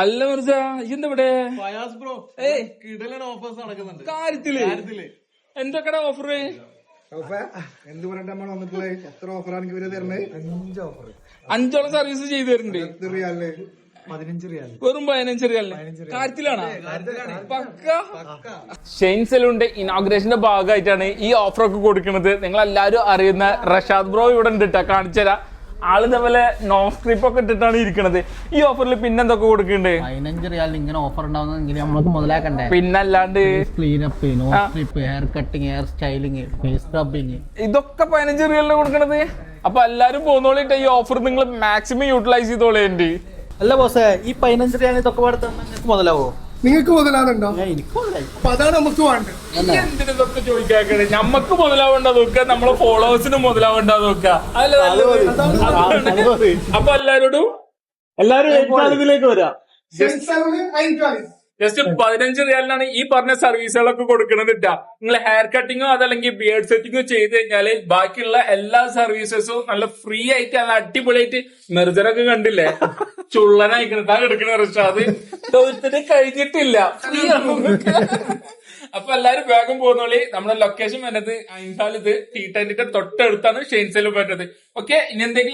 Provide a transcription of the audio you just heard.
അല്ല മിർജ എന്താ ഇവിടെ ബ്രോ കിടലൻ ഓഫേഴ്സ് നടക്കുന്നുണ്ട് കാര്യത്തില് എന്തൊക്കെയാ ഓഫർ? എന്ത് പറഞ്ഞിട്ട് നമ്മൾ വന്നിട്ടുള്ള എത്ര ഓഫറാണ് ഇവര് തരുന്നത്? 5 ഓഫർ, 5ഓളം സർവീസ് ചെയ്തു തരുന്നുണ്ട്. 15 റിയാൽ, വെറും 15 റിയാലിന്. കാര്യത്തിലാണ് പക്ക. ഷെയ്ൻ സലൂണിന്റെ ഇനോഗ്രേഷന്റെ ഭാഗമായിട്ടാണ് ഈ ഓഫർ ഒക്കെ കൊടുക്കുന്നത്. നിങ്ങൾ എല്ലാരും അറിയുന്ന റഷാദ് ബ്രോ ഇവിടെ ഉണ്ട് കേട്ടോ, കാണിച്ചുതരാം. ആള് ഇതേപോലെ നോ സ്ട്രിപ്പ് ഒക്കെ ഇട്ടിട്ടാണ് ഇരിക്കണത്. ഈ ഓഫറിൽ പിന്നെന്തൊക്കെ കൊടുക്കുന്നുണ്ട്? 15 റിയാലിന് ഇങ്ങനെ ഓഫർ ഉണ്ടാവുന്നെങ്കിൽ നമ്മൾക്ക് മുതലാക്കണ്ടേ? പിന്നല്ലാണ്ട് cleanup, nose strip, hair cutting, hair styling, face scrubbing, ഇതൊക്കെ 15 റിയാലിന് കൊടുക്കണത്. അപ്പൊ എല്ലാരും പോന്നോളിട്ട് ഈ ഓഫർ നിങ്ങൾ മാക്സിമം യൂട്ടിലൈസ് ചെയ്തോളേണ്ടി. അല്ല ബോസേ, ഈ 15 റിയാലിന് ഇതൊക്കെ പാടത്ത് നിങ്ങൾക്ക് മുതലാവോ? നിങ്ങൾക്ക് മുതലാകുന്നുണ്ടോ? എനിക്ക് മുതലായി. അപ്പൊ അതാണ് നമുക്ക് വേണ്ടത്. എന്തിനൊക്കെ ചോദിക്കാക്കണേ? നമ്മക്ക് മുതലാവണ്ട നോക്കുക, നമ്മളെ ഫോളോവേഴ്സിന് മുതലാവണ്ട നോക്കുക. അപ്പൊ എല്ലാരോടും ഇതിലേക്ക് വരാം. ജസ്റ്റ് 15 റിയാലിനാണ് ഈ പറഞ്ഞ സർവീസുകളൊക്കെ കൊടുക്കുന്നത് കേട്ടാ. നിങ്ങൾ ഹെയർ കട്ടിങ്ങോ അതല്ലെങ്കിൽ ബിയർഡ് സെറ്റിങ്ങോ ചെയ്ത് കഴിഞ്ഞാല് ബാക്കിയുള്ള എല്ലാ സർവീസസും നല്ല ഫ്രീ ആയിട്ട് നല്ല അടിപൊളിയായിട്ട് മെർജറൊക്കെ കണ്ടില്ലേ, ചുള്ളനായിക്കണ എടുക്കണ റിഷാദ് ചോദിച്ചിട്ട് കഴിഞ്ഞിട്ടില്ല. അപ്പൊ എല്ലാരും വേഗം പോകുന്നോളി. നമ്മുടെ ലൊക്കേഷൻ വരുന്നത് അയിൻസാൽ, ഇത് T10 തൊട്ടടുത്താണ് ഷെയ്ൻ സലൂൺ വരുന്നത്. ഓക്കെ, ഇനി എന്തെങ്കിലും